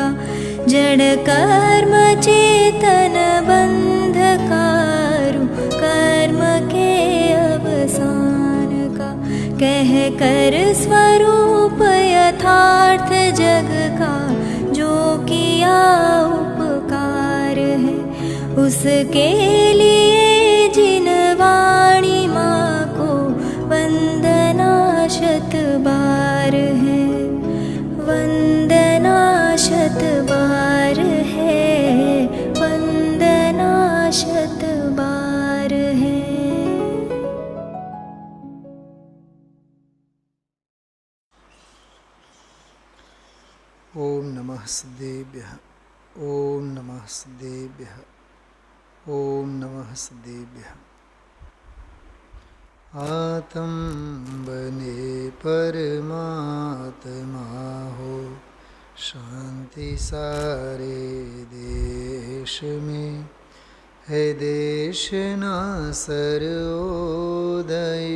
का जड़ कर्म चेतन बंधकारु कर्म के अवसान का कह कर स्वरूप यथार्थ जग का जो किया उपकार है उसके लिए जिन वाणी माँ को वंदना शत बार है वंदना शत बार है वंदना शत बार है। ओम नमः सदेभ्यः ओम नमः सदेभ्यः ओम नमः सदेभ्यः। आत्म बने परमात्मा हो शांति सारे देश में है देश ना सर्वोदय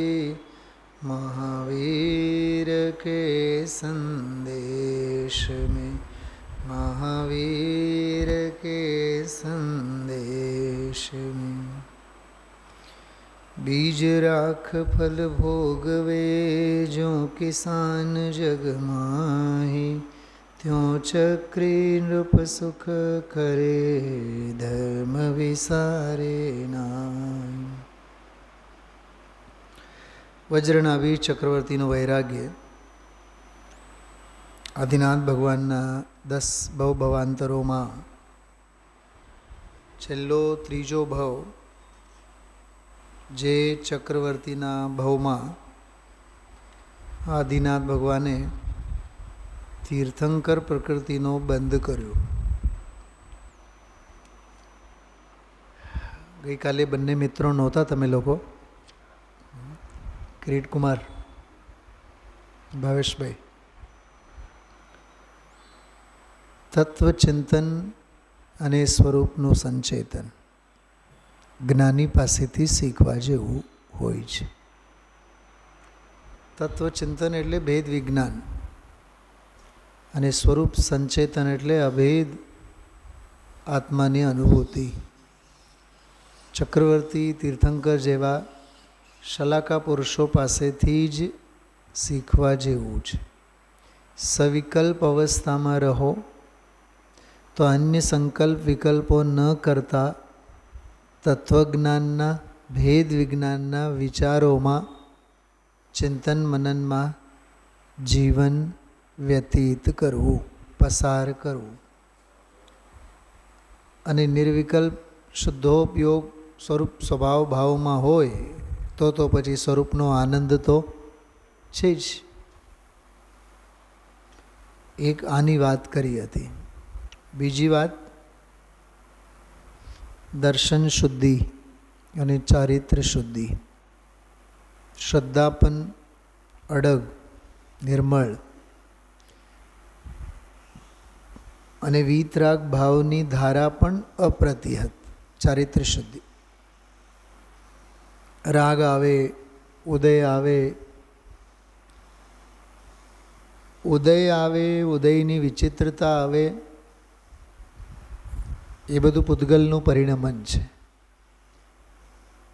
महावीर के संदेश में महावीर के संदेश में बीज राख फल भोगवे जो किसान जग माही त्यों चक्री नृप सुख करे धर्म विसारे नाई। वज्रनाभी चक्रवर्तीનું વૈરાગ્ય આદિનાથ ભગવાનના 10 ભવભવાંતરોમાં છેલ્લો ત્રીજો ભવ જે ચક્રવર્તીના ભવમાં આદિનાથ ભગવાને તીર્થંકર પ્રકૃતિનો બંધ કર્યો. ગઈકાલે બંને મિત્રો નહોતા તમે લોકો, કિરીટ કુમાર, ભાવેશભાઈ. તત્વચિંતન અને સ્વરૂપનું સંચેતન જ્ઞાની પાસેથી શીખવા જેવું હોય છે. તત્વચિંતન એટલે ભેદ વિજ્ઞાન અને સ્વરૂપ સંચેતન એટલે અભેદ આત્માની અનુભૂતિ. ચક્રવર્તી તીર્થંકર જેવા શલાકા પુરુષો પાસેથી જ શીખવા જેવું છે. સવિકલ્પ અવસ્થામાં રહો તો અન્ય સંકલ્પ વિકલ્પો ન કરતા તત્વજ્ઞાનના ભેદ વિજ્ઞાનના વિચારોમાં ચિંતન મનનમાં જીવન વ્યતીત કરવું, પસાર કરવું. અને નિર્વિકલ્પ શુદ્ધોપયોગ સ્વરૂપ સ્વભાવ ભાવમાં હોય તો પછી સ્વરૂપનો આનંદ તો છે જ. એક આની વાત કરી હતી. બીજી વાત દર્શન શુદ્ધિ અને ચારિત્ર શુદ્ધિ. શ્રદ્ધા પણ અડગ, નિર્મળ અને વીતરાગ ભાવની ધારા પણ અપ્રતિહત. ચારિત્ર શુદ્ધિ. રાગ આવે, ઉદય આવે, ઉદયની વિચિત્રતા આવે, એ બધું પૂતગલનું પરિણમન છે.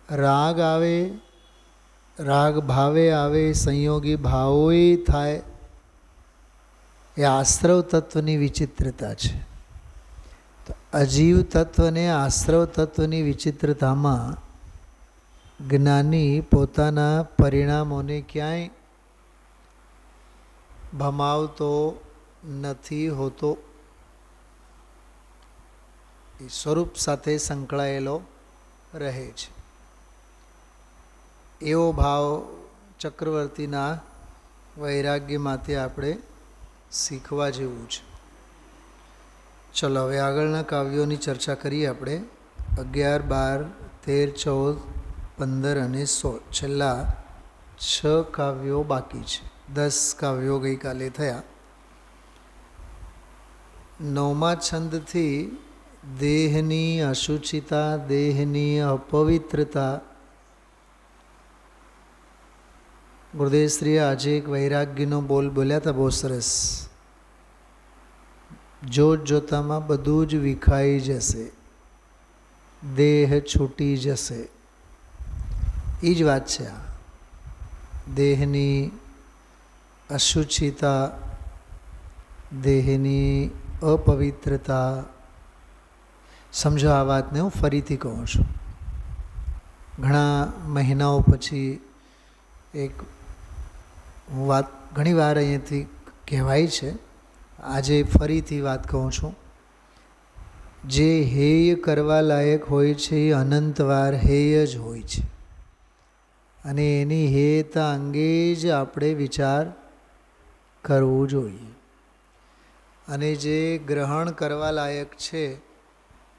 રાગ આવે, રાગ ભાવે આવે, સંયોગી ભાવોય થાય, એ આશ્રવ તત્વની વિચિત્રતા છે. તો અજીવ તત્વને આશ્રવ તત્વની વિચિત્રતામાં જ્ઞાની પોતાના પરિણામોને ક્યાંય ભમાવતો નથી હોતો. એ સ્વરૂપ સાથે સંકળાયેલો રહે છે. એવો ભાવ ચક્રવર્તીના વૈરાગ્યમાંથી આપણે શીખવા જેવું છે. ચલો હવે આગળના કાવ્યોની ચર્ચા કરીએ આપણે. 11, 12, 13, 14, 15 અને 16 છેલ્લા 6 કાવ્યો બાકી છે. 10 કાવ્યો ગઈકાલે થયા. 9મા છંદથી દેહની અશુચિતા, દેહની અપવિત્રતા. ગુરુદેવશ્રીએ આજે એક વૈરાગ્યનો બોલ બોલ્યા હતા, બહુ સરસ. જોત જોતામાં બધું જ વિખાઈ જશે, દેહ છૂટી જશે. એ જ વાત છે આ. દેહની અશુચિતા, દેહની અપવિત્રતા. સમજો આ વાતને હું ફરીથી કહું છું. ઘણા મહિનાઓ પછી એક વાત ઘણી વાર અહીંયાથી કહેવાય છે, આજે ફરીથી વાત કહું છું. જે હેય કરવા લાયક હોય છે એ અનંતવાર હેય જ હોય છે, અને એની હેયતા અંગે જ આપણે વિચાર કરવો જોઈએ. અને જે ગ્રહણ કરવા લાયક છે,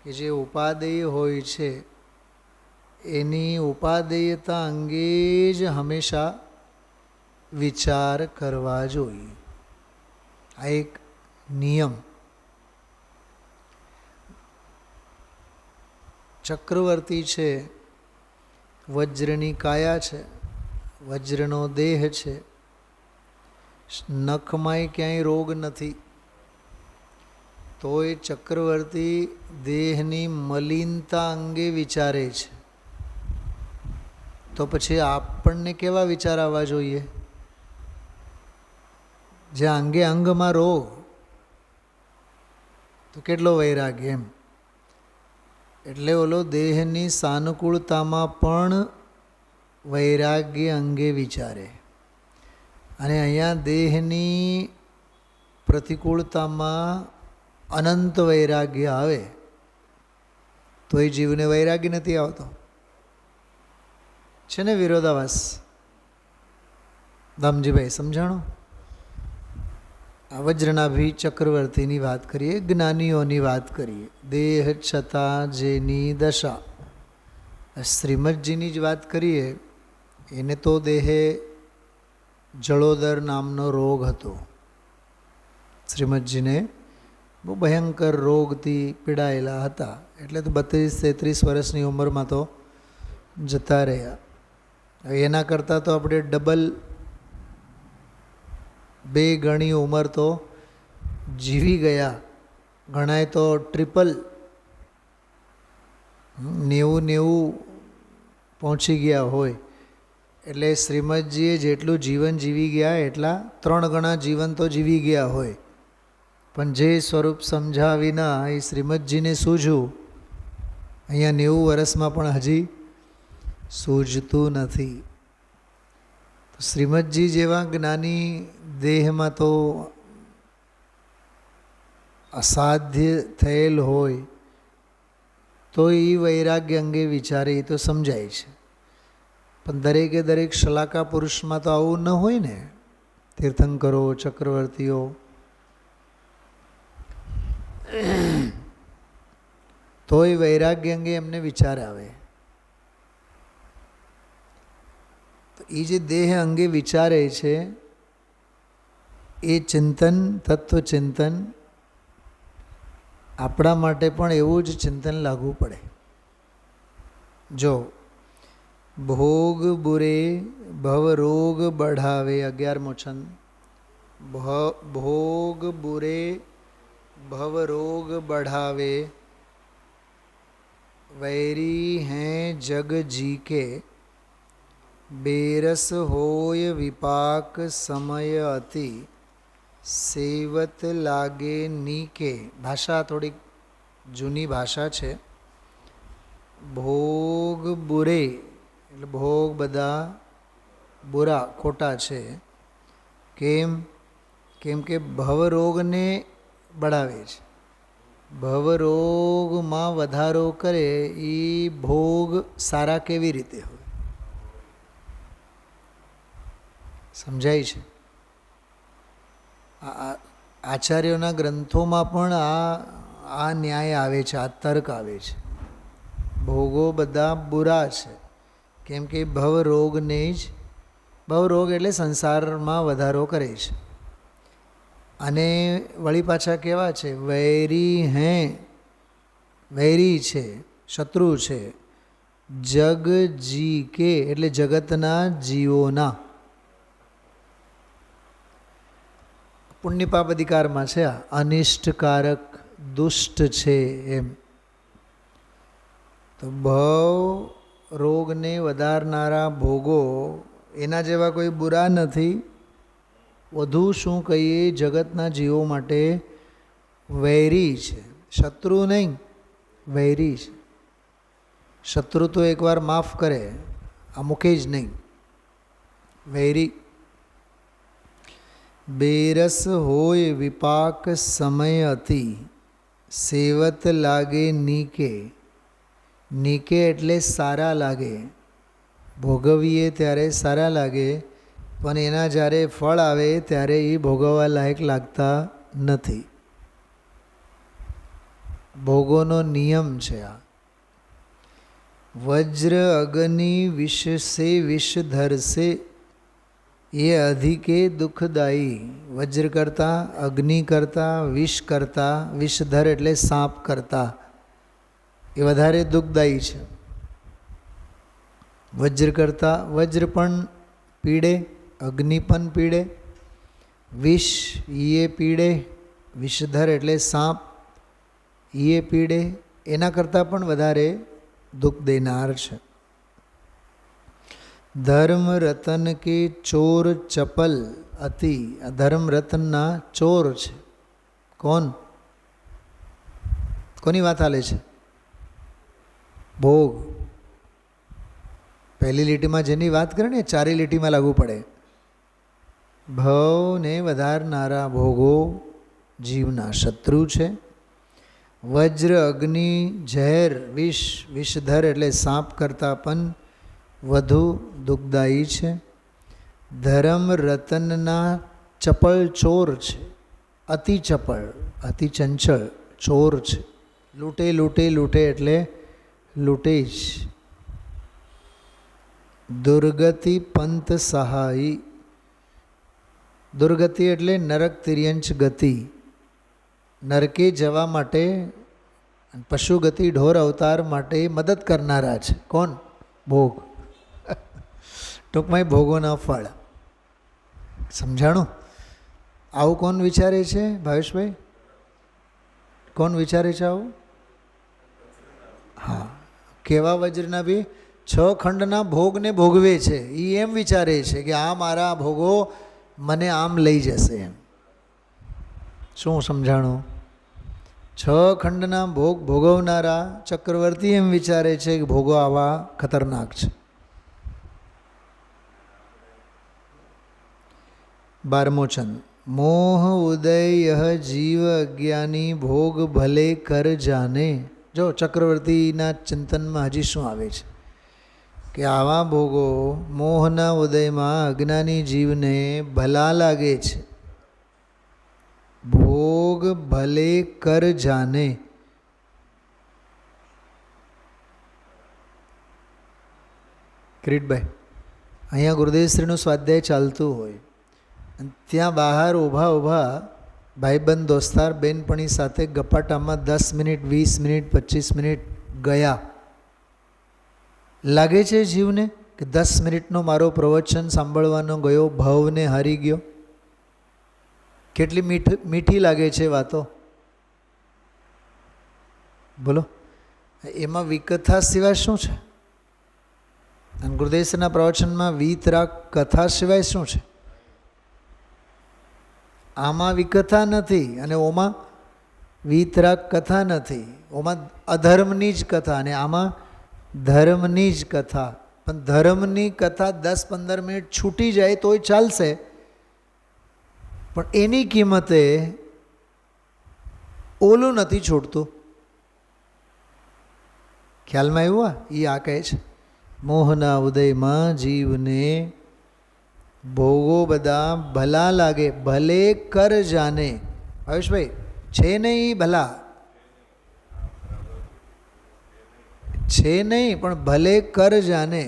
કે જે ઉપાદેય હોય છે, એની ઉપાદેયતા અંગે જ હંમેશા વિચાર કરવા જોઈએ. આ એક નિયમ. ચક્રવર્તી છે, વજ્રની કાયા છે, વજ્રનો દેહ છે, નખમાંય ક્યાંય રોગ નથી, તોય ચક્રવર્તી દેહની મલિનતા અંગે વિચારે છે. તો પછી આપણને કેવા વિચાર આવવા જોઈએ? જે અંગે અંગમાં રોગ, તો કેટલો વૈરાગ્ય એમ. એટલે ઓલો દેહની સાનુકૂળતામાં પણ વૈરાગ્ય અંગે વિચારે, અને અહીંયા દેહની પ્રતિકૂળતામાં અનંત વૈરાગ્ય આવે, તો એ જીવને વૈરાગ્ય નથી આવતો. છે ને વિરોધાભાસ? દામજીભાઈ સમજાણો? આ વજ્રનાભી ચક્રવર્તીની વાત કરીએ, જ્ઞાનીઓની વાત કરીએ. દેહ છતાં જેની દશા. શ્રીમદજીની જ વાત કરીએ, એને તો દેહે જળોદર નામનો રોગ હતો. શ્રીમદજીને બહુ ભયંકર રોગથી પીડાયેલા હતા, એટલે તો 32-33 વર્ષની ઉંમરમાં તો જતા રહ્યા. એના કરતાં તો આપણે ડબલ 2 ગણી ઉંમર તો જીવી ગયા. ઘણાએ તો ટ્રિપલ 90 પહોંચી ગયા હોય. એટલે શ્રીમદજીએ જેટલું જીવન જીવી ગયા એટલા 3 ગણા જીવન તો જીવી ગયા હોય. પણ જે સ્વરૂપ સમજ્યા વિના એ શ્રીમદજીને સૂઝ્યું, અહીંયા 90 વર્ષમાં પણ હજી સૂઝતું નથી. તો શ્રીમદજી જેવા જ્ઞાની દેહમાં તો અસાધ્ય થયેલ હોય, તો એ વૈરાગ્ય અંગે વિચારે એ તો સમજાય છે. પણ દરેકે દરેક શલાકા પુરુષમાં તો આવું ન હોય ને. તીર્થંકરો, ચક્રવર્તીઓ તોય વૈરાગ્ય અંગે એમને વિચાર આવે. તો એ જે દેહ અંગે વિચારે છે, એ ચિંતન, તત્વચિંતન આપણા માટે પણ એવું જ ચિંતન લાગવું પડે. જો ભોગ બુરે ભવ રોગ બઢાવે, 11મો છંદ. ભોગ બુરે ભવ રોગ બઢાવે, વૈરી हैं जग जी के, बेरस होय विपाक समय अति, સેવત લાગે નીકે. ભાષા થોડીક જૂની ભાષા છે. ભોગ બુરે એટલે ભોગ બધા બુરા, ખોટા છે. કેમ? કેમ કે ભવરોગને બઢાવે છે. ભવરોગમાં વધારો કરે એ ભોગ સારા કેવી રીતે હોય? સમજાય છે? આચાર્યોના ગ્રંથોમાં પણ આ ન્યાય આવે છે, આ તર્ક આવે છે. ભોગો બધા બુરા છે, કેમ કે ભવરોગને જ, ભવરોગ એટલે સંસારમાં વધારો કરે છે. અને વળી પાછા કેવા છે? વૈરી હે, વૈરી છે, શત્રુ છે. જગ જી કે એટલે જગતના જીવોના. પુણ્યપાપ અધિકારમાં છે આ અનિષ્ટકારક દુષ્ટ છે એમ. તો ભવ રોગને વધારનારા ભોગો એના જેવા કોઈ બુરા નથી. વધુ શું કહીએ, જગતના જીવો માટે વૈરી છે, શત્રુ નહીં, વૈરી છે. શત્રુ તો એકવાર માફ કરે, આ મૂકે જ નહીં. વૈરી બેરસ હોય વિપાક સમય અતિ, સેવત લાગે નીકે. નીકે એટલે સારા લાગે, ભોગવીએ ત્યારે સારા લાગે, પણ એના જ્યારે ફળ આવે ત્યારે એ ભોગવવા લાયક લાગતા નથી. ભોગોનો નિયમ છે આ. વજ્ર અગ્નિ વિષ સે વિષ ધરસે, એ અધિકે દુઃખદાયી. વજ્ર કરતાં, અગ્નિ કરતાં, વિષ કરતાં, વિષધર એટલે સાપ કરતાં એ વધારે દુઃખદાયી છે. વજ્ર કરતાં વજ્ર પણ પીડે, અગ્નિ પણ પીડે, વિષ એ પીડે, વિષધર એટલે સાપ એ પીડે, એના કરતાં પણ વધારે દુઃખ દેનાર છે. ધર્મ રતન કે ચોર ચપલ અતિ. આ ધર્મ રતનના ચોર છે. કોણ? કોની વાત હાલે છે? ભોગ. પહેલી લીટીમાં જેની વાત કરે ને ચારી લીટીમાં લાગુ પડે. ભવને વધારનારા ભોગો જીવના શત્રુ છે. વજ્ર અગ્નિ ઝેર વિષ, વિષધર એટલે સાપ કરતાં પણ વધુ દુઃખદાયી છે. ધર્મ રતનના ચપળ ચોર છે, અતિ ચપળ, અતિ ચંચળ ચોર છે. લૂંટે લૂંટે લૂંટે એટલે લૂંટે જ. દુર્ગતિ પંત સહાય. દુર્ગતિ એટલે નરક તિર્યંચ ગતિ, નરકે જવા માટે, પશુ ગતિ ઢોર અવતાર માટે મદદ કરનારા છે. કોણ? ભોગ. ટૂંકમાં ભોગોના ફળ. સમજાણું? આવું કોણ વિચારે છે ભાવેશભાઈ? કોણ વિચારે છે આવું? હા, કેવા વજ્રના બી 6 ખંડના ભોગને ભોગવે છે. એ એમ વિચારે છે કે આ મારા ભોગો મને આમ લઈ જશે એમ. શું સમજાણું? 6 ખંડના ભોગ ભોગવનારા ચક્રવર્તી એમ વિચારે છે કે ભોગો આવા ખતરનાક છે. 12મો છંદ. મોહ ઉદય જીવ અજ્ઞાની ભોગ ભલે કર જાને. જો ચક્રવર્તીના ચિંતનમાં હજી શું આવે છે કે આવા ભોગો મોહના ઉદયમાં અજ્ઞાની જીવને ભલા લાગે છે. ભોગ ભલે કર જાને. કિરીટભાઈ, અહીંયા ગુરુદેવશ્રીનું સ્વાધ્યાય ચાલતું હોય અને ત્યાં બહાર ઊભા ઊભા ભાઈબંધ દોસ્તાર બેનપણી સાથે ગપાટામાં 10 મિનિટ 20 મિનિટ 25 મિનિટ ગયા. લાગે છે જીવને કે 10 મિનિટનો મારો પ્રવચન સાંભળવાનો ગયો, ભાવને હારી ગયો. કેટલી મીઠી લાગે છે વાતો. બોલો, એમાં વિકથા સિવાય શું છે? અને ગુરુદેવના પ્રવચનમાં વીતરાગ કથા સિવાય શું છે? આમાં વિકથા નથી અને ઓમાં વીતરાગ કથા નથી. ઓમાં અધર્મની જ કથા અને આમાં ધર્મની જ કથા. પણ ધર્મની કથા 10-15 મિનિટ છૂટી જાય તોય ચાલશે, પણ એની કિંમતે ઓલું નથી છૂટતું. ખ્યાલમાં આવ્યું? એ આ કહે છે મોહના ઉદયમાં જીવને ભોગો બધા ભલા લાગે, ભલે કર જાને. ભાવેશભાઈ, છે નહીં ભલા, છે નહીં પણ ભલે કર જાને.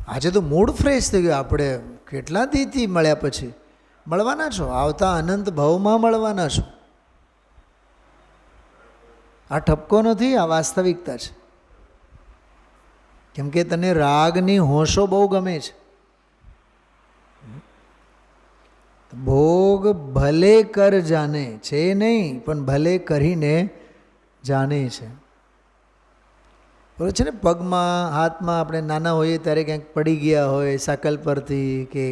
આજે તો મૂડ ફ્રેશ થઈ ગયો. આપણે કેટલા દીથી મળ્યા પછી મળવાના છો, આવતા અનંત ભાવમાં મળવાના છો. આ ઠપકો નથી, આ વાસ્તવિકતા છે. કેમ કે તને રાગની હોંશો બહુ ગમે છે. ભોગ ભલે કર જાને છે નહીં, પણ ભલે કરીને જાને છે. બરાબર છે ને? પગમાં હાથમાં આપણે નાના હોઈએ ત્યારે ક્યાંક પડી ગયા હોય સાયકલ પરથી કે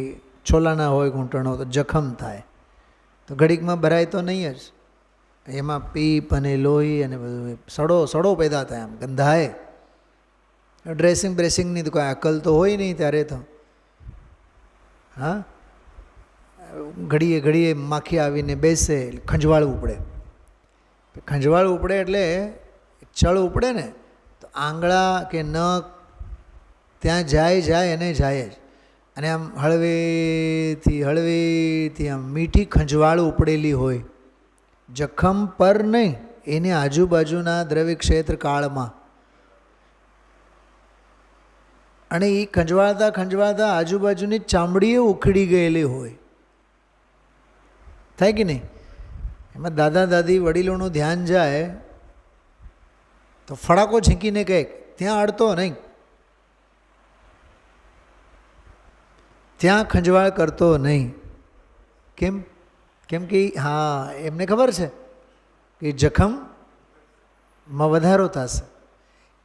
છોલાના હોય ઘૂંટણો, તો જખમ થાય તો ઘડીકમાં ભરાય તો નહીં જ, એમાં પીપ અને લોહી અને બધું સડો પેદા થાય, આમ ગંધાય. ડ્રેસિંગની તો કોઈ અકલ તો હોય નહીં ત્યારે તો. હા, ઘડીએ માખી આવીને બેસે, ખંજવાળવું પડે. ખંજવાળવું પડે એટલે ચળ ઉપડે ને, તો આંગળા કે નખ ત્યાં જાય અને જાય જ. અને આમ હળવેથી આમ મીઠી ખંજવાળ ઉપડેલી હોય, જખમ પર નહીં, એની આજુબાજુના દ્રવ્ય ક્ષેત્ર કાળમાં. અને એ ખંજવાળતા આજુબાજુની ચામડીએ ઉખડી ગયેલી હોય. થાય કે નહીં? એમાં દાદા દાદી વડીલોનું ધ્યાન જાય તો ફડાકો ઝીંકીને કહે ત્યાં અડતો નહીં, ત્યાં ખંજવાળ કરતો નહીં. કેમ કે હા, એમને ખબર છે કે જખમમાં વધારો થશે.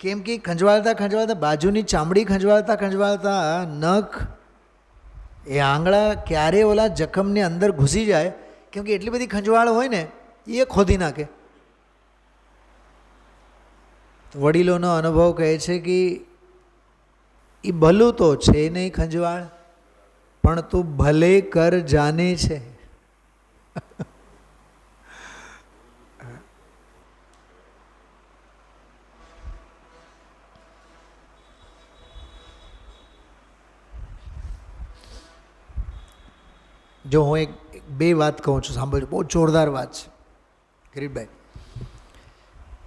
કેમ કે ખંજવાળતા બાજુની ચામડી ખંજવાળતા નખ એ આંગળા ક્યારે ઓલા જખમની અંદર ઘૂસી જાય, કેમ કે એટલી બધી ખંજવાળ હોય ને, એ ખોદી નાખે. વડીલોનો અનુભવ કહે છે કે એ ભલું તો છે નહીં ખંજવાળ, પણ તું ભલે કર જાને છે. જો હું બે વાત કહું છું, સાંભળજો, બહુ જોરદાર વાત છે કિરીટભાઈ.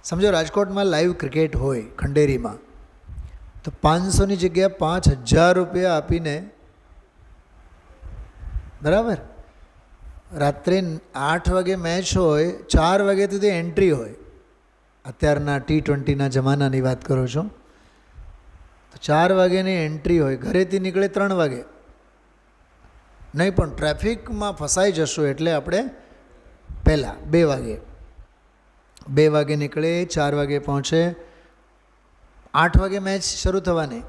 સમજો રાજકોટમાં લાઈવ ક્રિકેટ હોય ખંડેરીમાં, તો 500ની જગ્યાએ 5000 રૂપિયા આપીને, બરાબર, રાત્રે 8 વાગે મેચ હોય, 4 વાગે સુધી એન્ટ્રી હોય. અત્યારના T20ના જમાનાની વાત કરું છું. તો 4 વાગ્યાની એન્ટ્રી હોય, ઘરેથી નીકળે 3 વાગે. નહીં પણ ટ્રાફિકમાં ફસાઈ જશું એટલે આપણે પહેલાં 2 વાગે નીકળે, 4 વાગે પહોંચે, 8 વાગે મેચ શરૂ થવાની.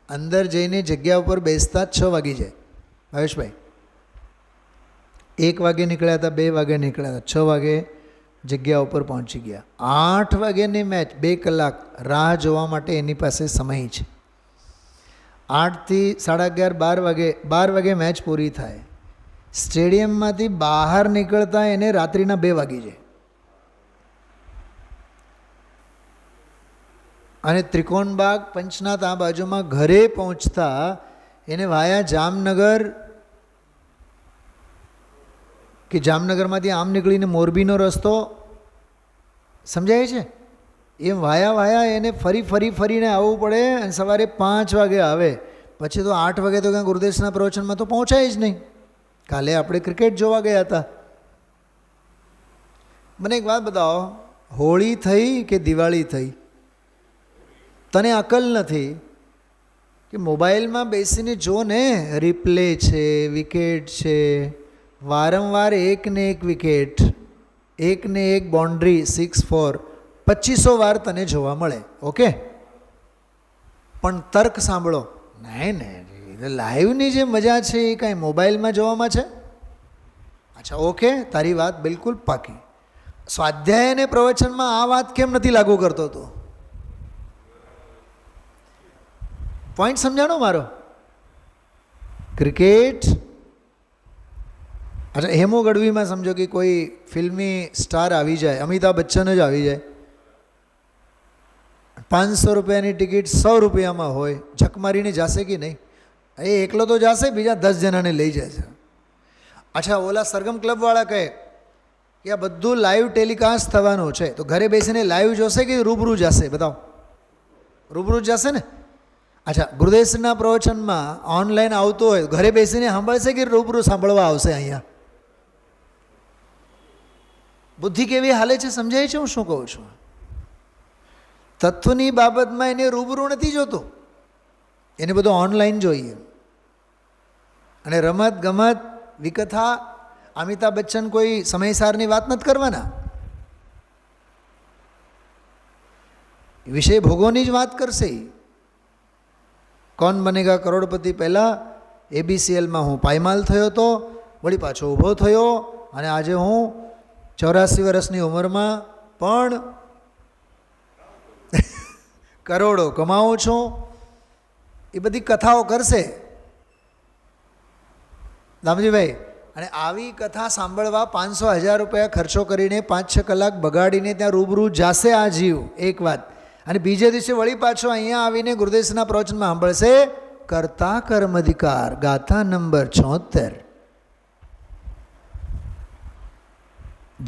અંદર જઈને જગ્યા ઉપર બેસતા 6 વાગી જાય. ભાવેશભાઈ, 1 વાગે નીકળ્યા હતા, 2 વાગે નીકળ્યા હતા, 6 વાગે જગ્યા ઉપર પહોંચી ગયા. 8 વાગ્યાની મેચ 2 કલાક રાહ જોવા માટે એની પાસે સમય છે. 8 થી 11:30 12 વાગે મેચ પૂરી થાય. સ્ટેડિયમમાંથી બહાર નીકળતા એને રાત્રિના 2 વાગી જાય. અને ત્રિકોણબાગ પંચનાથ આ બાજુમાં ઘરે પહોંચતા એને વાયા જામનગર, કે જામનગરમાંથી આમ નીકળીને મોરબીનો રસ્તો સમજાય છે, એમ વાયા એને ફરીને આવવું પડે. અને સવારે 5 વાગે આવે, પછી તો 8 વાગે તો ક્યાં ગુરુદેશના પ્રવચનમાં તો પહોંચાય જ નહીં. કાલે આપણે ક્રિકેટ જોવા ગયા હતા. મને એક વાત બતાવો, હોળી થઈ કે દિવાળી થઈ? તને અકલ નથી કે મોબાઈલમાં બેસીને જો ને, રિપ્લે છે, વિકેટ છે, વારંવાર એકને એક વિકેટ, એકને એક બાઉન્ડ્રી, 6-4, 2500 વાર તને જોવા મળે. ઓકે, પણ તર્ક સાંભળો, નહીં લાઈવની જે મજા છે એ કાંઈ મોબાઈલમાં જોવામાં છે? અચ્છા, ઓકે, તારી વાત બિલકુલ પાકી. સ્વાધ્યાય અને પ્રવચનમાં આ વાત કેમ નથી લાગુ કરતો તું? પોઈન્ટ સમજાણો મારો? ક્રિકેટ, અચ્છા, હેમો ગઢવીમાં સમજો કે કોઈ ફિલ્મી સ્ટાર આવી જાય, અમિતાભ બચ્ચન જ આવી જાય, 500 રૂપિયાની ટિકિટ 100 રૂપિયામાં હોય, ઝક મારીને જશે કે નહીં? એ એકલો તો જશે, બીજા 10 જણાને લઈ જાય છે. અચ્છા, ઓલા સરગમ ક્લબવાળા કહે કે આ બધું લાઈવ ટેલિકાસ્ટ થવાનું છે, તો ઘરે બેસીને લાઈવ જોશે કે રૂબરૂ જશે? બતાવો. રૂબરૂ જશે ને. અચ્છા, ગુરુદેશના પ્રવચનમાં ઓનલાઈન આવતું હોય, ઘરે બેસીને સાંભળશે કે રૂબરૂ સાંભળવા આવશે અહીંયા? બુદ્ધિ કેવી હાલે છે સમજાય છે હું શું કહું છું? તત્વની બાબતમાં એને રૂબરૂ નથી જોતો, એને બધું ઓનલાઈન જોઈએ. અને રમત ગમત વિકથા અમિતાભ બચ્ચન કોઈ સમયસારની વાત નથી કરવાના, વિષય ભોગોની જ વાત કરશે. કોણ બનેગા કરોડપતિ પહેલાં ABCLમાં હું પાયમાલ થયો હતો, વળી પાછો ઊભો થયો અને આજે હું 84 વર્ષની ઉંમરમાં પણ કરોડો કમાવું છું. એ બધી કથાઓ કરશે દામજીભાઈ. અને આવી કથા સાંભળવા 500,000 રૂપિયા ખર્ચો કરીને 5-6 કલાક બગાડીને ત્યાં રૂબરૂ જાશે આ જીવ, એક વાત. અને બીજે દિવસે વળી પાછો અહીંયા આવીને ગુરુદેવના પ્રવચનમાં સાંભળશે કર્તા કર્મ અધિકાર ગાથા નંબર 76.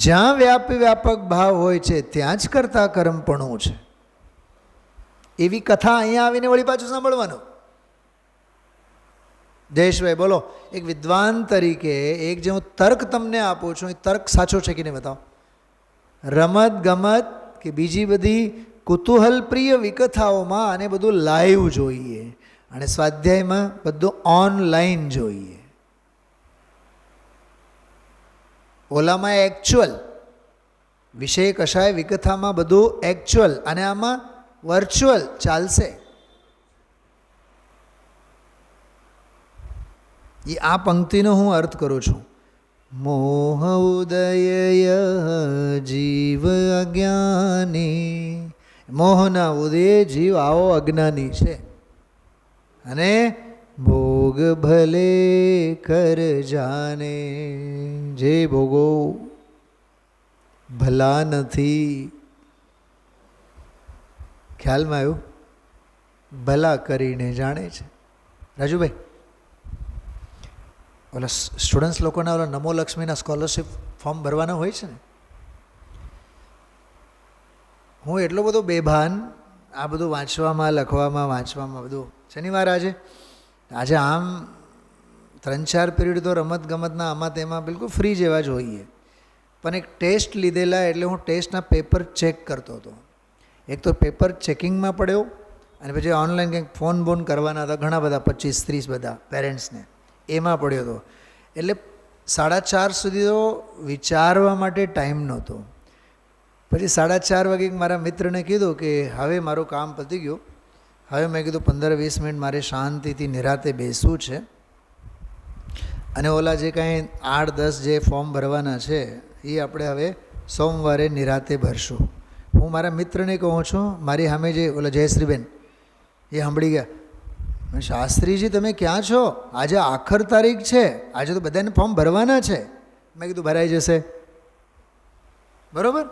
જ્યાં વ્યાપક ભાવ હોય છે ત્યાં જ કર્તા કર્મપણું છે. એવી કથા અહીંયા આવીને વળી પાછું સાંભળવાનું. જયેશભાઈ બોલો, એક વિદ્વાન તરીકે એક જે હું તર્ક તમને આપું છું એ તર્ક સાચો છે કે નહીં બતાવો. રમત ગમત કે બીજી બધી કુતૂહલ પ્રિય વિકથાઓમાં આને બધું લાઈવ જોઈએ અને સ્વાધ્યાયમાં બધું ઓનલાઈન જોઈએ. ઓલામાં એકચ્યુઅલ વિષય કશાય વિકથામાં બધું એકચ્યુઅલ અને આમાં વર્ચ્યુઅલ ચાલશે. એ આ પંક્તિનો હું અર્થ કરું છું. મોહ ઉદય જીવ અજ્ઞાની, મોહના ઉદય જીવ આવો અજ્ઞાની છે અને ભોગ ભલે કર જાને, જે ભોગો ભલા નથી. ખ્યાલમાં આવ્યું? ભલા કરીને જાણે છે. રાજુભાઈ, ઓલા સ્ટુડન્ટ્સ લોકોના ઓલા નમો લક્ષ્મીના સ્કોલરશિપ ફોર્મ ભરવાના હોય છે ને, હું એટલો બધો બેભાન આ બધું વાંચવામાં વાંચવામાં બધું શનિવાર આજે આમ 3-4 પીરિયડ તો રમત ગમતના આમાં તેમાં બિલકુલ ફ્રી જેવા જ હોઈએ, પણ એક ટેસ્ટ લીધેલા એટલે હું ટેસ્ટના પેપર ચેક કરતો હતો. એક તો પેપર ચેકિંગમાં પડ્યો અને પછી ઓનલાઈન કંઈક ફોન કરવાના હતા ઘણા બધા 25-30 બધા પેરેન્ટ્સને, એમાં પડ્યો હતો. એટલે 4:30 સુધી તો વિચારવા માટે ટાઈમ નહોતો. પછી 4:30 વાગે મારા મિત્રને કીધું કે હવે મારું કામ પતી ગયું, હવે મેં કીધું 15-20 મિનિટ મારે શાંતિથી નિરાતે બેસવું છે અને ઓલા જે કાંઈ 8-10 જે ફોર્મ ભરવાના છે એ આપણે હવે સોમવારે નિરાતે ભરશું. હું મારા મિત્રને કહું છું, મારી સામે જે ઓલા જયશ્રીબેન એ સાંભળી ગયા, શાસ્ત્રીજી તમે ક્યાં છો? આજે આખર તારીખ છે, આજે તો બધાને ફોર્મ ભરવાના છે. મેં કીધું ભરાઈ જશે. બરાબર?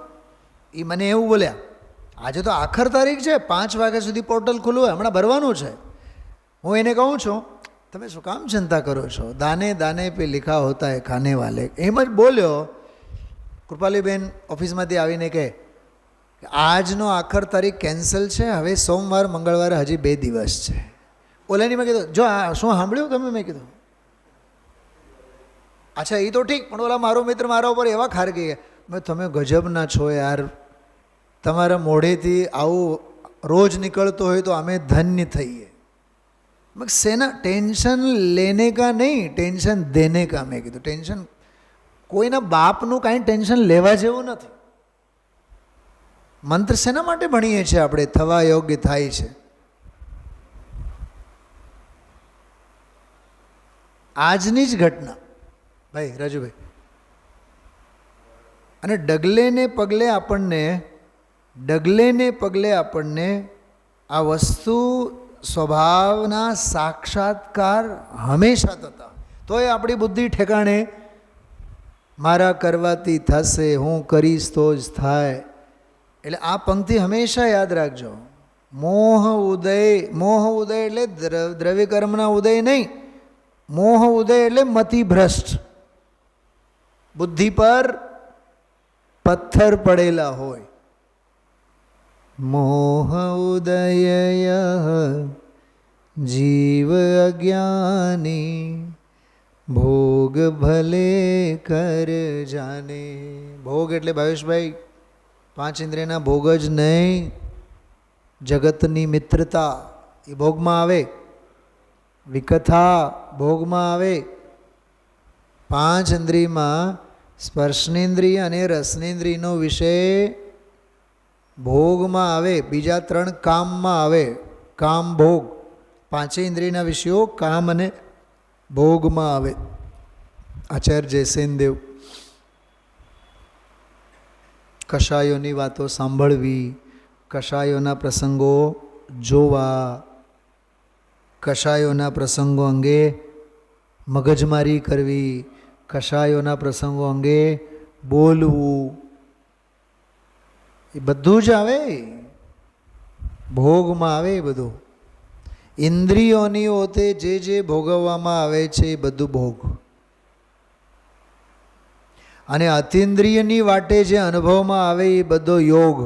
એ મને એવું બોલ્યા, આજે તો આખર તારીખ છે, 5 વાગ્યા સુધી પોર્ટલ ખુલ્લું હોય, હમણાં ભરવાનું છે. હું એને કહું છું તમે શું કામ ચિંતા કરો છો, દાને દાને પે લિખા હોતા હે ખાને વાલે. એમ જ બોલ્યો. કૃપાલીબેન ઓફિસમાંથી આવીને કહે કે આજનો આખર તારીખ કેન્સલ છે, હવે સોમવાર મંગળવારે હજી 2 દિવસ છે. ઓલાની મેં કીધું જો શું સાંભળ્યું તમે? મેં કીધું અચ્છા એ તો ઠીક, પણ ઓલા મારો મિત્ર મારા ઉપર એવા ખારકી ગયા, મેં તમે ગજબના છો યાર, તમારા મોઢેથી આવું રોજ નીકળતો હોય તો અમે ધન્ય થઈએ. મેં સેના ટેન્શન લેને કા નહીં, ટેન્શન દેને કા. મેં કીધું ટેન્શન કોઈના બાપનું કાંઈ ટેન્શન લેવા જેવું નથી. મંત્ર શેના માટે ભણીએ છીએ આપણે? થવા યોગ્ય થાય છે. આજની જ ઘટના ભાઈ રાજુભાઈ, અને ડગલે ને પગલે આપણને આ વસ્તુ સ્વભાવના સાક્ષાત્કાર હંમેશા થતા. તોય આપણી બુદ્ધિ ઠેકાણે મારા કરવાથી થશે, હું કરીશ તો જ થાય. એટલે આ પંક્તિ હંમેશા યાદ રાખજો. મોહ ઉદય એટલે દ્રવ્ય કર્મના ઉદય નહીં, મોહ ઉદય એટલે મતિભ્રષ્ટ, બુદ્ધિ પર પથ્થર પડેલા હોય. મોહ ઉદય જીવ અજ્ઞાની, ભોગ ભલે કર જાને. ભોગ એટલે ભાવેશભાઈ 5 ઇન્દ્રિયના ભોગ જ નહીં, જગતની મિત્રતા એ ભોગમાં આવે, વિકથા ભોગમાં આવે, પાંચ ઇન્દ્રિયમાં સ્પર્શનેન્દ્રિય અને રસનેન્દ્રિયનો વિષય ભોગમાં આવે, બીજા ત્રણ કામમાં આવે. કામ ભોગ, પાંચેય ઇન્દ્રિયના વિષયો કામ અને ભોગમાં આવે. આચાર્ય જયસેનદેવ. કશાયોની વાતો સાંભળવી, કશાયોના પ્રસંગો જોવા, કશાયોના પ્રસંગો અંગે મગજમારી કરવી, કશાયોના પ્રસંગો અંગે બોલવું, એ બધું જ આવે, ભોગમાં આવે. એ બધું ઇન્દ્રિયોની ઓતે જે ભોગવવામાં આવે છે એ બધું ભોગ. અને અતિન્દ્રિયની વાટે જે અનુભવમાં આવે એ બધો યોગ,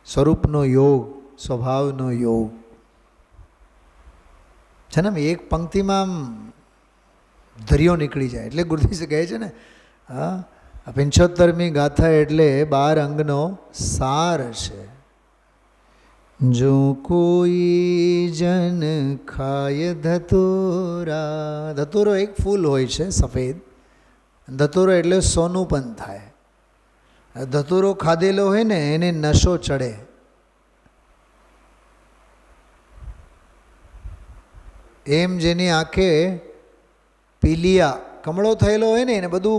સ્વરૂપનો યોગ, સ્વભાવનો યોગ છે ને. એક પંક્તિમાં આમ દરિયો નીકળી જાય. એટલે ગુરુજી કહે છે ને, હા, 75મી ગાથા એટલે 12 અંગનો સાર છે. જો કોઈ જન ખાય ધતુરા. ધતુરો એક ફૂલ હોય છે સફેદ. ધતુરો એટલે સોનું પણ થાય. ધતુરો ખાધેલો હોય ને એને નશો ચડે. એમ જેની આંખે પીલિયા કમળો થયેલો હોય ને એને બધું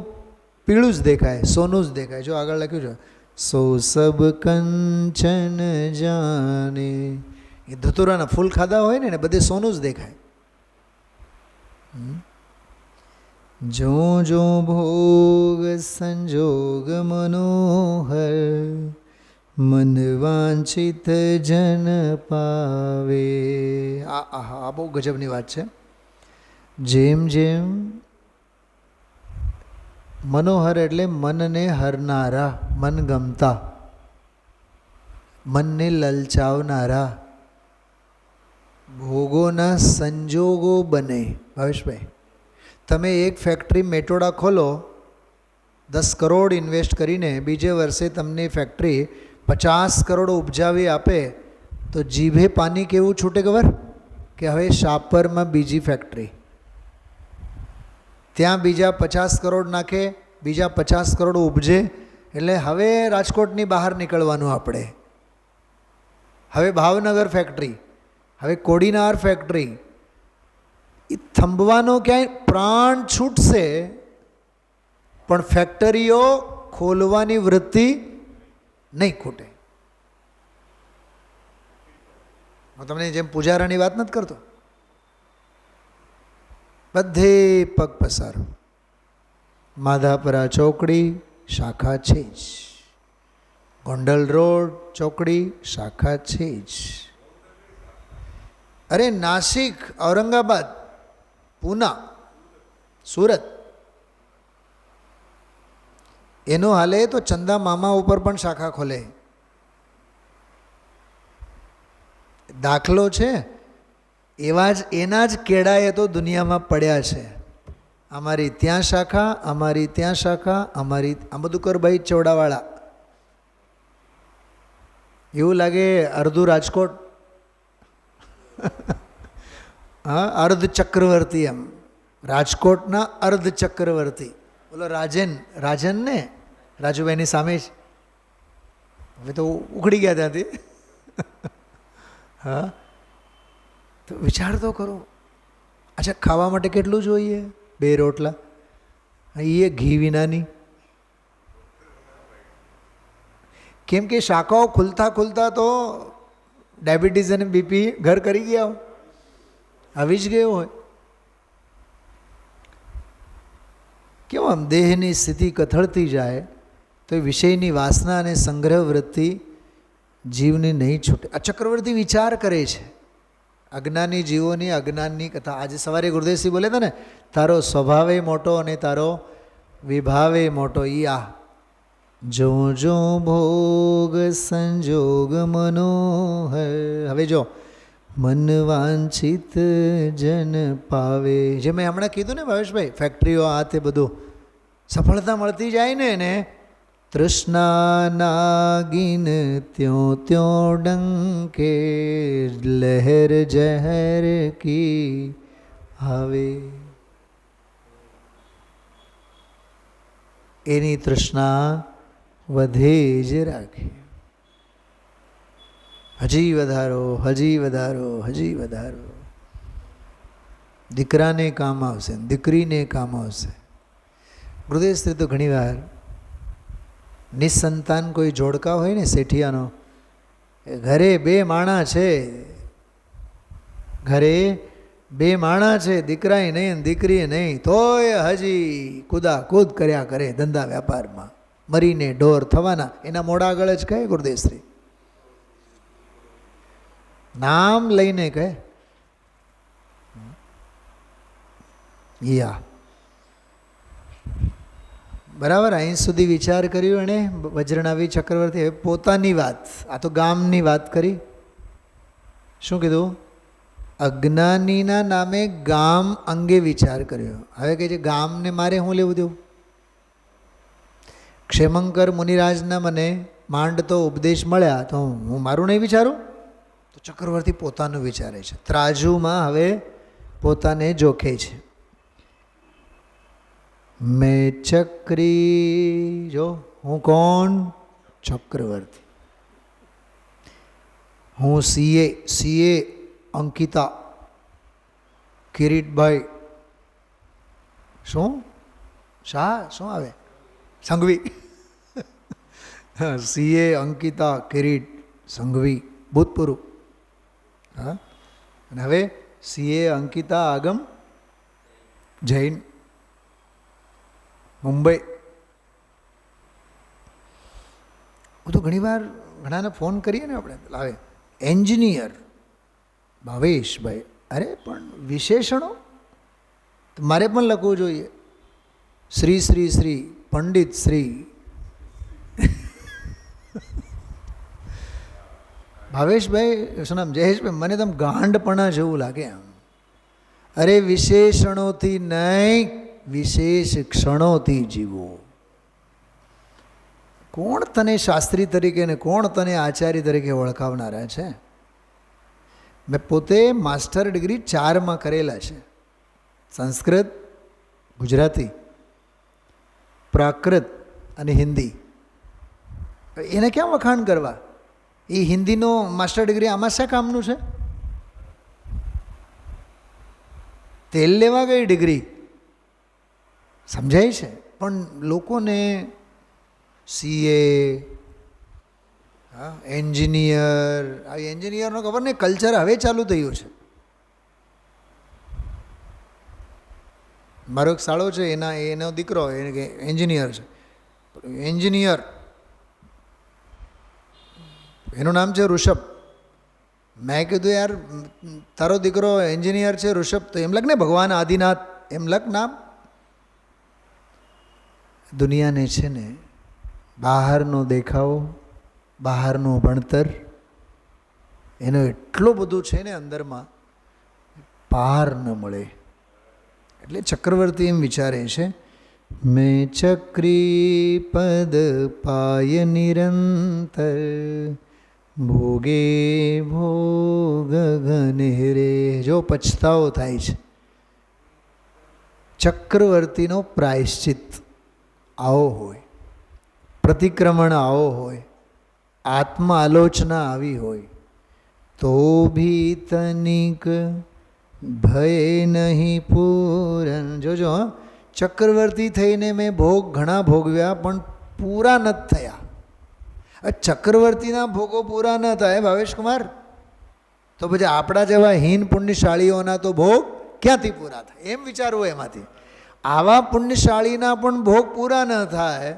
પીળું જ દેખાય, સોનું જ દેખાય. જો આગળ લખ્યું છે, સો સબ કંચન જાને. એ ધતુરાના ફૂલ ખાધા હોય ને એને બધે સોનું જ દેખાય. જો જો ભોગ સંજોગ મનોહર, મન વાંછિત જન પાવે. આ બહુ ગજબની વાત છે. જેમ જેમ મનોહર એટલે મનને હરનારા, મન ગમતા, મનને લલચાવનારા ભોગોના સંજોગો બને. ભાવેશભાઈ, તમે એક ફેક્ટરી મેટોડા ખોલો, 10 કરોડ ઇન્વેસ્ટ કરીને, બીજે વર્ષે તમને ફેક્ટરી 50 કરોડ ઉપજાવી આપે, તો જીભે પાણી કેવું છૂટે ખબર? કે હવે શાપરમાં બીજી ફેક્ટરી, ત્યાં બીજા 50 કરોડ નાખે, બીજા 50 કરોડ ઉપજે. એટલે હવે રાજકોટની બહાર નીકળવાનું આપણે. હવે ભાવનગર ફેક્ટરી, હવે કોડીનાર ફેક્ટરી. એ થંભવાનો ક્યાંય પ્રાણ છૂટશે, પણ ફેક્ટરીઓ ખોલવાની વૃત્તિ નહીં ખૂટે. હું તમને જેમ પૂજારાની વાત નથી કરતો, બધે પગ પસારો. માધાપરા ચોકડી શાખા છે જ, ગોંડલ રોડ ચોકડી શાખા છે જ. અરે નાસિક, ઔરંગાબાદ, પૂના, સુરત, એનો હાલે તો ચંદા મામા ઉપર પણ શાખા ખોલે. દાખલો છે. એવા જ એના જ કેળાએ તો દુનિયામાં પડ્યા છે. અમારી ત્યાં શાખા, અમારી ત્યાં શાખા, અમારી આ બધું કર ભાઈ ચોડાવાળા. એવું લાગે અર્ધું રાજકોટ. હા, અર્ધ ચક્રવર્તી. એમ રાજકોટના અર્ધ ચક્રવર્તી. બોલો રાજન ને રાજુભાઈની સામે જ. હવે તો ઉખડી ગયા ત્યાંથી. હા, તો વિચાર તો કરો. અચ્છા, ખાવા માટે કેટલું જોઈએ? 2 રોટલા, એ ઘી વિનાની. કેમ કે શાખાઓ ખુલતા ખુલતા તો ડાયાબિટીસ અને બીપી ઘર કરી ગયા હોય, આવી જ ગયો હોય. કેમ આમ દેહની સ્થિતિ કથળતી જાય તો એ વિષયની વાસના અને સંગ્રહ વૃત્તિ જીવને નહીં છૂટે. આ ચક્રવર્તી વિચાર કરે છે. અજ્ઞાની જીવોની અજ્ઞાનની કથા. આજે સવારે ગુરુદેવસિંહ બોલે હતા ને, તારો સ્વભાવે મોટો અને તારો વિભાવે મોટો. ઈ આ જો જો ભોગ સંજોગ મનોહર. હવે જો મન વાંછિત જન પાવે. જે મેં હમણાં કીધું ને ભાવેશભાઈ, ફેક્ટરીઓ આ તે બધું સફળતા મળતી જાય ને એને તૃષ્ણા નાગીન ત્યો ત્યો ડંકે લહેર જહર કી આવે. એની તૃષ્ણા વધે જ રાખે. હજી વધારો, હજી વધારો, હજી વધારો. દીકરાને કામ આવશે, દીકરીને કામ આવશે. ગુરુદેવ શ્રી તો ઘણીવાર નિસંતાન કોઈ જોડકા હોય ને શેઠિયાનો, ઘરે બે માણા છે, ઘરે બે માણા છે, દીકરાએ નહીં દીકરીએ નહીં, તોય હજી કુદા કૂદ કર્યા કરે ધંધા વ્યાપારમાં, મરીને ઢોર થવાના. એના મોડા આગળ જ કહે ગુરુદેવશ્રી, નામ લઈને કહે. યા બરાબર. અહીં સુધી વિચાર કર્યો એણે વજ્રનાભી ચક્રવર્તી. હવે પોતાની વાત, આ તો ગામની વાત કરી. શું કીધું? અજ્ઞાનીના નામે ગામ અંગે વિચાર કર્યો. હવે કહે છે ગામને મારે શું લેવું દેવું? ક્ષેમંકર મુનિરાજના મને માંડ તો ઉપદેશ મળ્યા, તો હું મારું નહીં વિચારું? તો ચક્રવર્તી પોતાનું વિચારે છે. ત્રાજુમાં હવે પોતાને જોખે છે. મેં ચક્રી, જો હું કોણ? ચક્રવર્તી. હું સીએ અંકિતા, કિરીટભાઈ, શું શું આવે? સંઘવી. સીએ અંકિતા કિરીટ સંઘવી ભૂતપૂર્વ. હા. અને હવે સીએ અંકિતા આગમ જૈન મુંબઈ. હું તો ઘણીવાર ઘણાને ફોન કરીએ ને આપણે, લાવે એન્જિનિયર ભાવેશભાઈ. અરે પણ વિશેષણો મારે પણ લખવું જોઈએ. શ્રી શ્રી શ્રી પંડિત શ્રી ભાવેશભાઈ. શું નામ? જયેશભાઈ. મને તમ ગાંડપણા જેવું લાગે આમ. અરે વિશેષણોથી નહીં, વિશેષ ક્ષણોથી જીવો. કોણ તને શાસ્ત્રી તરીકે ને કોણ તને આચાર્ય તરીકે ઓળખાવનારા છે? મેં પોતે માસ્ટર ડિગ્રી 4 કરેલા છે. સંસ્કૃત, ગુજરાતી, પ્રાકૃત અને હિન્દી. એને ક્યાં વખાણ કરવા? એ હિન્દીનો માસ્ટર ડિગ્રી આમાં શા કામનું છે? તેલ લેવા ગઈ ડિગ્રી, સમજાય છે. પણ લોકોને સીએ, એન્જિનિયર, આ એન્જિનિયરનો ખબર નહીં કલ્ચર હવે ચાલુ થયું છે. મારો એક સાળો છે, એનો દીકરો એન્જિનિયર છે. એન્જિનિયર, એનું નામ છે ઋષભ. મેં કીધું યાર તારો દીકરો એન્જિનિયર છે ઋષભ, તો એમ લખ ને ભગવાન આદિનાથ, એમ લખ નામ. દુનિયાને છે ને બહારનો દેખાવો, બહારનું ભણતર, એનો એટલો બધું છે ને અંદરમાં પાર ન મળે. એટલે ચક્રવર્તી એમ વિચારે છે, મેં ચક્રી પદ પાય નિરંતર, ભોગે ભોગ ઘનેરે. જો પછતાવો થાય છે. ચક્રવર્તીનો પ્રાયશ્ચિત આવો હોય, પ્રતિક્રમણ આવો હોય, આત્મ આલોચના આવી હોય, તો ભી તનિક ભય નહીં પૂરન. જોજો, ચક્રવર્તી થઈને મેં ભોગ ઘણા ભોગવ્યા પણ પૂરા નથી થયા. ચક્રવર્તીના ભોગો પૂરા ન થાય ભાવેશકુમાર, તો પછી આપણા જેવા હીન પુણ્યશાળીઓના તો ભોગ ક્યાંથી પૂરા થાય? એમ વિચારવું એમાંથી. આવા પુણ્યશાળીના પણ ભોગ પૂરા ન થાય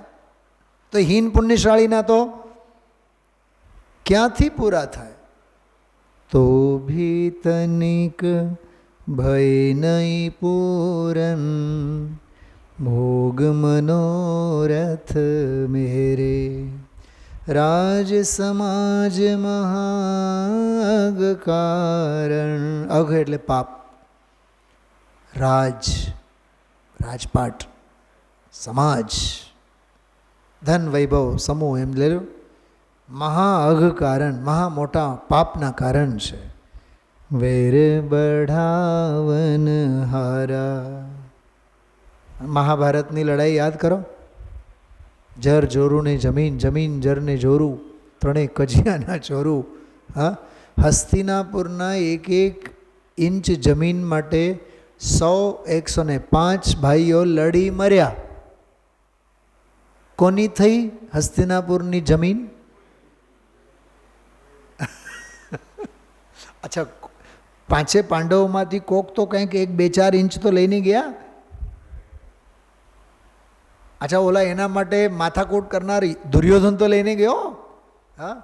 તો હીન પુણ્યશાળીના તો ક્યાંથી પૂરા થાય? તો ભી તનિક ભય નહીં પૂરન, ભોગ મનોરથ મેરે. રાજ સમાજ મહાગ કારણ. અઘ એટલે પાપ, રાજ રાજપાટ, સમાજ ધન વૈભવ સમૂહ, એમ લે લો. મહાઅઘ કારણ, મહા મોટા પાપના કારણ છે. વેર બઢાવન હારા. મહાભારતની લડાઈ યાદ કરો. જર જોરું ને જમીન, જમીન જરને જોરું, ત્રણેય કજિયાના ચોરું. હા, હસ્તિનાપુરના એક એક ઇંચ જમીન માટે 105 ભાઈઓ લડી મર્યા. કોની થઈ હસ્તિનાપુરની જમીન? અચ્છા, પાંચે પાંડવોમાંથી કોક તો કંઈક 1-2-4 ઇંચ તો લઈને ગયા. અચ્છા, ઓલા એના માટે માથાકૂટ કરનાર દુર્યોધન તો લઈને ગયો. હા,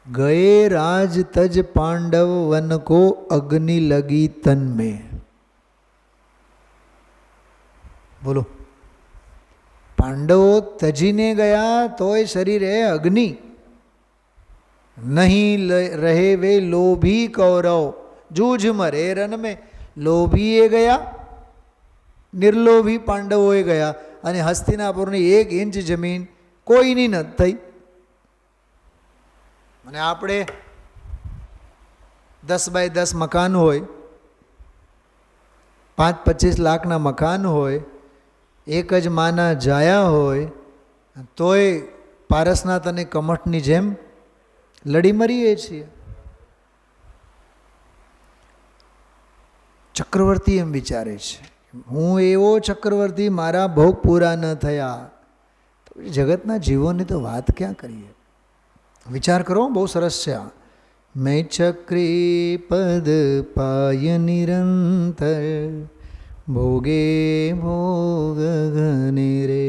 ગયે રાજ તજ પાંડવ વન કો અગ્નિ લગી તન में. બોલો, પાંડવો તજીને ગયા તોય શરીરે અગ્નિ. નહીં રહે વે લોભી કૌરવ, જૂझ મરે રન में. લોભીએ ગયા, નિર્લોભી પાંડવોએ ગયા, અને હસ્તિનાપુરની 1 ઇંચ જમીન કોઈની નથી થઈ. અને આપણે 10 બાય 10 મકાન હોય, 5-25 લાખના મકાન હોય, એક જ માના જાયા હોય, તોય પારસનાથ અને કમઠની જેમ લડી મરીએ છીએ. ચક્રવર્તી એમ વિચારે છે, હું એવો ચક્રવર્તી, મારા ભોગ પૂરા ન થયા. તો જગતના જીવોની તો વાત ક્યાં કરીએ. વિચાર કરો, બહુ સરસ છે આ. મેં ચક્રી પદ પાય નિરંતર, ભોગે ભોગ ઘને રે,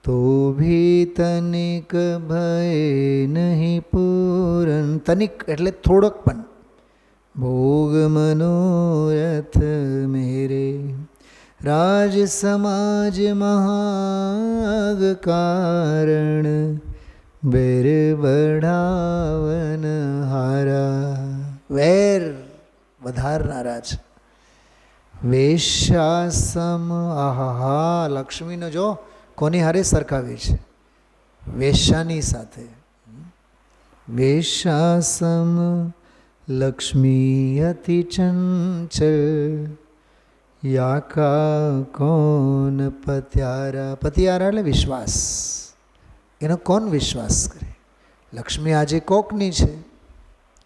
તો ભી તનિક ભય નહીં પૂરન. તનિક એટલે થોડોક પણ. ભોગ મનોરથ મેરે, રાજ સમાજ મહાગ કારણ, વેર બઢાવન હારા. વેર વધારનારા છે. વેશ્યાસમ, આહા, લક્ષ્મીનો જો કોની હારે સરખાવી છે? વેશ્યાની સાથે. વેશ્યાસમ લક્ષ્મી અતિ ચંચલ, યાકા કોન પત્યારા. પતિયારા એટલે વિશ્વાસ. એનો કોણ વિશ્વાસ કરે? લક્ષ્મી આજે કોકની છે,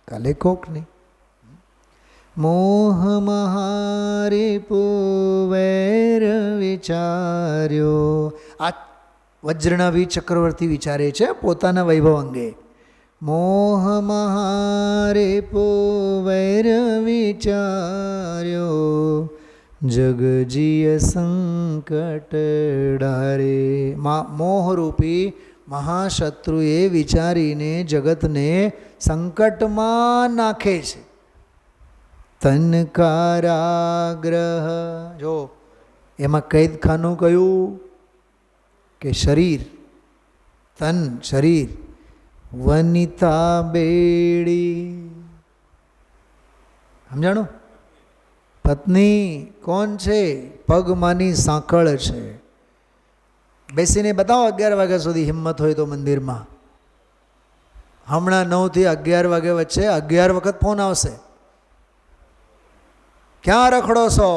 કાલે કોકની. મોહ મહારે પુવેર વિચાર્યો. આ વજ્રનવી ચક્રવર્તી વિચારે છે પોતાના વૈભવ અંગે. મોહ મહારે પુવેર વિચાર્યો, જગજીય સંકટ ડારે. મોહરૂપી મહાશત્રુએ વિચારીને જગતને સંકટમાં નાખે છે. તન કારાગ્રહ, જો એમાં કૈદખાનું કયું કે શરીર, તન શરીર. વનિતા બેડી, સમજાણું? પત્ની કોણ છે? પગમાંની સાંકળ છે. બેસીને બતાવો 11 વાગ્યા સુધી હિંમત હોય તો મંદિરમાં. હમણાં 9 થી 11 વાગ્યા વચ્ચે 11 વખત ફોન આવશે. ક્યાં રખડો છો?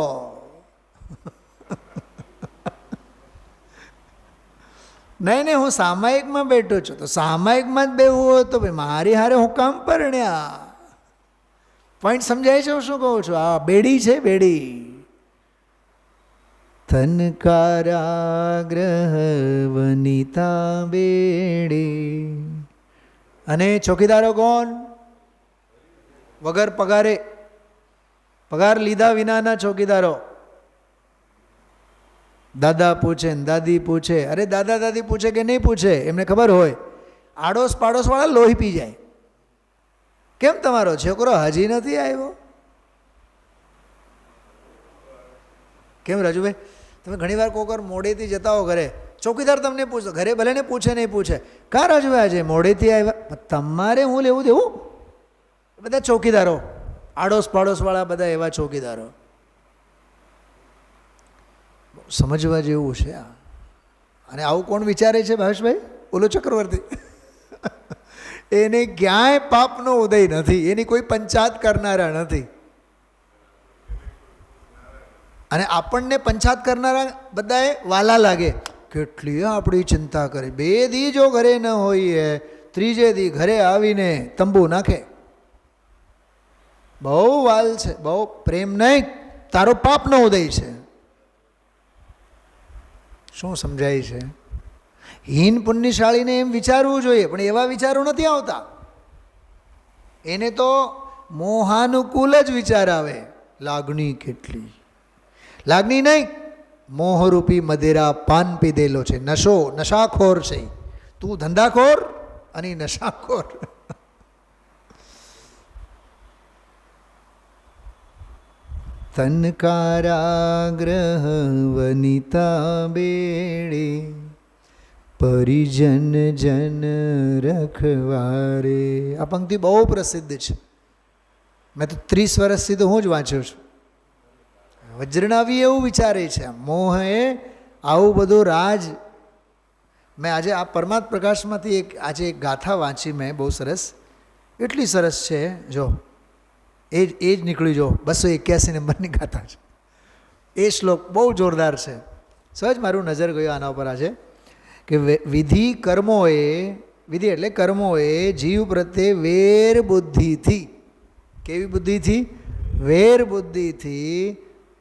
નહીં નહીં, હું સામાયિકમાં બેઠો છું. તો સામાયિકમાં જ બેવું હોય તો ભાઈ મારી હારે હું કામ પરણ્યા. પોઈન્ટ સમજાય છે શું કહું છું? આ બેડી છે, બેડી. તન કારાગ્રહ વનિતા બેડી. અને ચોકીદારો કોણ? વગર પગારે, પગાર લીધા વિનાના ચોકીદારો. દાદા પૂછે ને દાદી પૂછે. અરે દાદા દાદી પૂછે કે નહીં પૂછે, એમને ખબર હોય. આડોશ પાડોશવાળા લોહી પી જાય. કેમ તમારો છોકરો હજી નથી આવ્યો? કેમ રાજુભાઈ, તમે ઘણીવાર કોકર મોડેથી જતા હો ઘરે, ચોકીદાર તમને પૂછતો, ઘરે ભલે ને પૂછે નહીં પૂછે, કાં રાજુભાઈ આજે મોડેથી આવ્યા? તમારે હું લેવું દેવું? બધા ચોકીદારો, આડોશ પાડોશવાળા બધા એવા ચોકીદારો. સમજવા જેવું છે આ. અને આવું કોણ વિચારે છે ભાવેશભાઈ? ઓલો ચક્રવર્તી. એને ક્યાંય પાપનો ઉદય નથી, એની કોઈ પંચાયત કરનારા નથી. અને આપણને પંચાત કરનારા બધાએ વાલા લાગે. કેટલી આપણી ચિંતા કરે, 2 દી જો ઘરે ન હોઈએ, 3જે દી ઘરે આવીને તંબુ નાખે. બહુ વાલ છે, બહુ પ્રેમ નહીં, તારો પાપનો ઉદય છે. શું સમજાય છે? હીન પુણ્યશાળીને એમ વિચારવું જોઈએ, પણ એવા વિચારો નથી આવતા. એને તો મોહાનુકૂળ જ વિચાર આવે. લાગણી કેટલી, લાગણી નહીં, મોહરૂપી મદિરા પાન પીધેલો છે, નશો, નશાખોર છે. તું ધંધાખોર અને નશાખોર. તનકારાગ્રહ વનિતા બેડે પરિજન જન રખવારે. આ પંક્તિ બહુ પ્રસિદ્ધ છે. મેં તો 30 વર્ષથી તો હું જ વાંચ્યો છું. વજ્રનાવી એવું વિચારે છે, મોહ એ આવું બધું રાજ. મેં આજે આ પરમાત્મ પ્રકાશમાંથી આજે એક ગાથા વાંચી મેં, બહુ સરસ, એટલી સરસ છે. જો એ જ નીકળી, જો 281 નંબરની ગાથા છે. એ શ્લોક બહુ જોરદાર છે. સહજ મારું નજર ગયો આના ઉપર આજે, કે વિધિ કર્મોએ, વિધિ એટલે કર્મોએ જીવ પ્રત્યે વેર બુદ્ધિથી, કેવી બુદ્ધિથી? વેર બુદ્ધિથી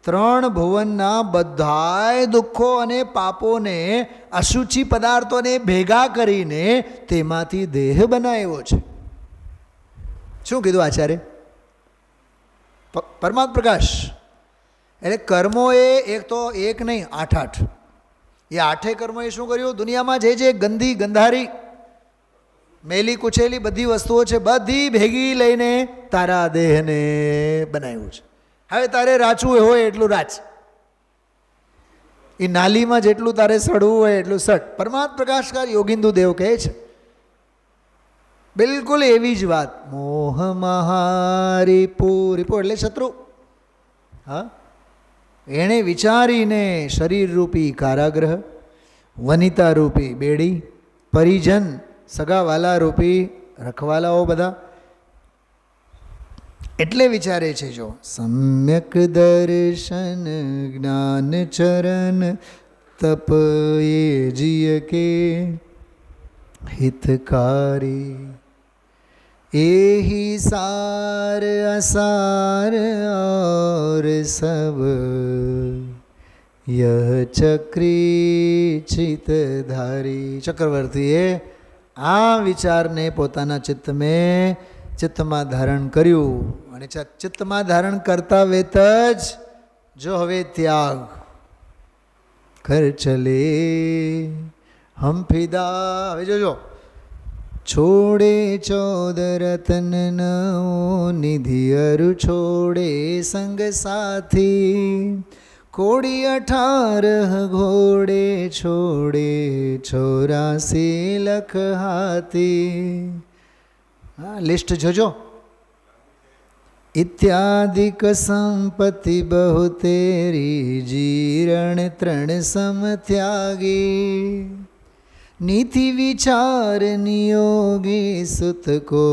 3 ભુવનના બધાય દુઃખો અને પાપોને, અશુચિ પદાર્થોને ભેગા કરીને તેમાંથી દેહ બનાવ્યો છે. શું કીધું આચાર્ય? પરમાત્મ પ્રકાશ. એટલે કર્મોએ એક તો એક નહીં, 8. એ 8 કર્મોએ શું કર્યું? દુનિયામાં જે ગંદી ગંધારી મેલી કુચેલી બધી વસ્તુઓ છે, બધી ભેગી લઈને તારા દેહને બનાવ્યું છે. હવે તારે રાચવું હોય એટલું રાચ, એ નાલીમાં જેટલું તારે સડવું હોય એટલું સડ. પરમાત્મ પ્રકાશકાર યોગિંદુ દેવ કહે છે બિલકુલ એવી જ વાત. મોહ મહારીપુ, રીપુ એટલે શત્રુ. હા, એણે વિચારીને શરીર રૂપી કારાગ્રહ, વનિતા રૂપી બેડી, પરિજન સગાવાલા રૂપી રખવાલાઓ બધા, એટલે વિચારે છે. જો સમ્યક દર્શન જ્ઞાન ચરણ તપ એ જીય કે હિતકારી, એહી સાર અસાર और सब यह चक्री चितधारी. ચક્રવર્તીએ આ વિચારને પોતાના ચિત્તમાં ધારણ કર્યું, અને ચિત્તમાં ધારણ કરતા વેત જ જો હવે ત્યાગ કર ચલે હમ ફિદા. હવે જોજો, છોડે 14 રતન નવો નિધિ, અરુ છોડે સંગ સાથી, કોડી 18 ઘોડે છોડે 84 લખ હાથી. હા, લિસ્ટ જોજો. इत्यादिक संपत्ति बहु तेरी, जीरण 3 सम त्यागी, नीति विचार नियोगी, सुत को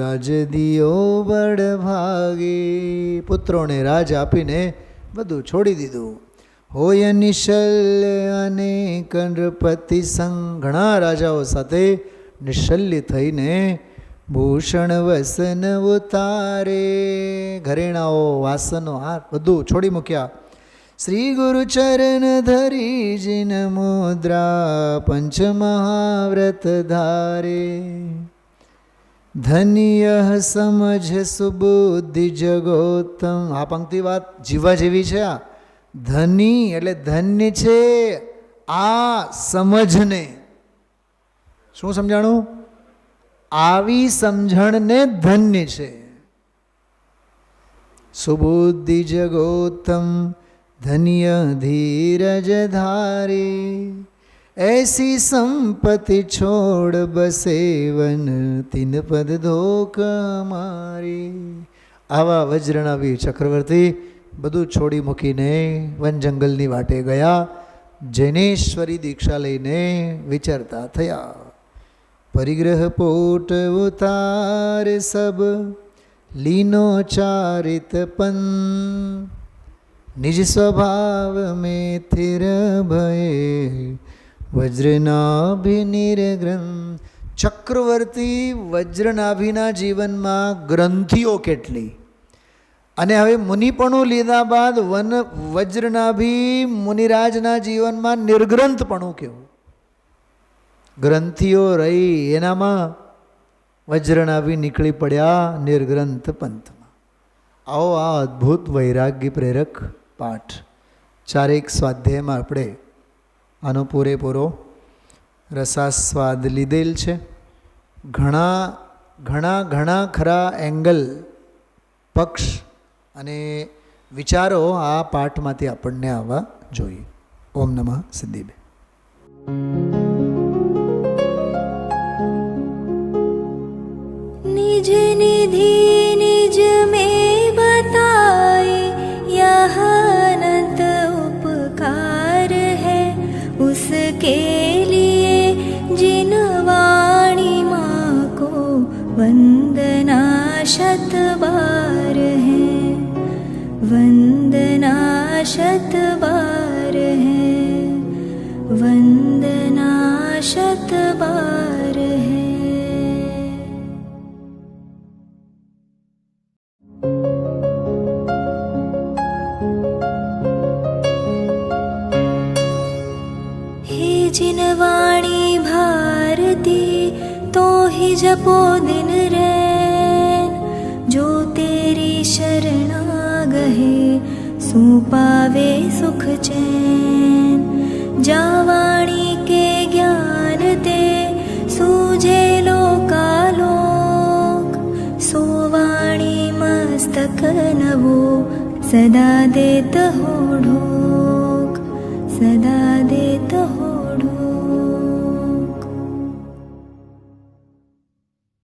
राज दियो बड़ भागी. પુત્રોને રાજ આપીને બધું છોડી દીધું. હોય નિશલ્ય અનેક નૃપતિ સંગ, ઘણા રાજાઓ સાથે નિશલ્ય થઈને ભૂષણ વસન ઉતારે, ઘરેણાઓ વાસનો હાથ બધું છોડી મૂક્યા. શ્રી ગુરુ ચરણ ધરી જીન મુદ્રા, પંચ મહાવ્રત ધારે, ધન્ય સમજ સુબુદ્ધિ જગોત્તમ. આ પંક્તિ વાત જીવા જેવી છે. આ ધની એટલે ધન્ય છે આ સમજને. શું સમજાણું? આવી સમજણને ધન્ય છે. સુબુદ્ધિ જગોત્તમ ધન્ય ધીરજ ધારી, ऐसी संपत्ति छोड़ बसेवन, 3 पद धोक मारी. આવા વજ્રનાવી ચક્રવર્તી બધું છોડી મૂકીને વન જંગલની વાટે ગયા. જૈનેશ્વરી દીક્ષા લઈને વિચરતા થયા. પરિગ્રહ પોટ ઉતાર સબ, લીનો ચારિત પન, निज स्वभाव में थिर भये वज्रनाभिनिर्ग्रंथ. ચક્રવર્તી વજ્રનાભીના જીવનમાં ગ્રંથિઓ કેટલી, અને હવે મુનિપણું લીધા બાદ વજ્રનાભી મુનિરાજના જીવનમાં નિર્ગ્રંથપણું કેવું. ગ્રંથિઓ રહી એનામાં વજ્રનાભી નીકળી પડ્યા નિર્ગ્રંથ પંથમાં. આવો આ અદ્ભુત વૈરાગ્ય પ્રેરક પાઠ ચારેક સ્વાધ્યાયમાં આપણે આનો પૂરેપૂરો રસાસ્વાદ લીધેલ છે. ઘણા ખરા એંગલ, પક્ષ અને વિચારો આ પાઠમાંથી આપણને આવવા જોઈએ. ઓમ નમઃ સિદ્ધિબે. निज निधि निज में बताए यह अनंत उपकार है उसके लिए जिन वाणी माँ को वंदना शत बार है, वंदना शत बार है, वंदना शत बार है. जिन वाणी भारती तो ही जपो दिन रैन, जो तेरी शरणा गहे सो पावे सुख चैन. जा वाणी के ज्ञान ते सूझे लोकालोक, सो वाणी मस्तक नवो सदा देत हो ढोक, सदा देत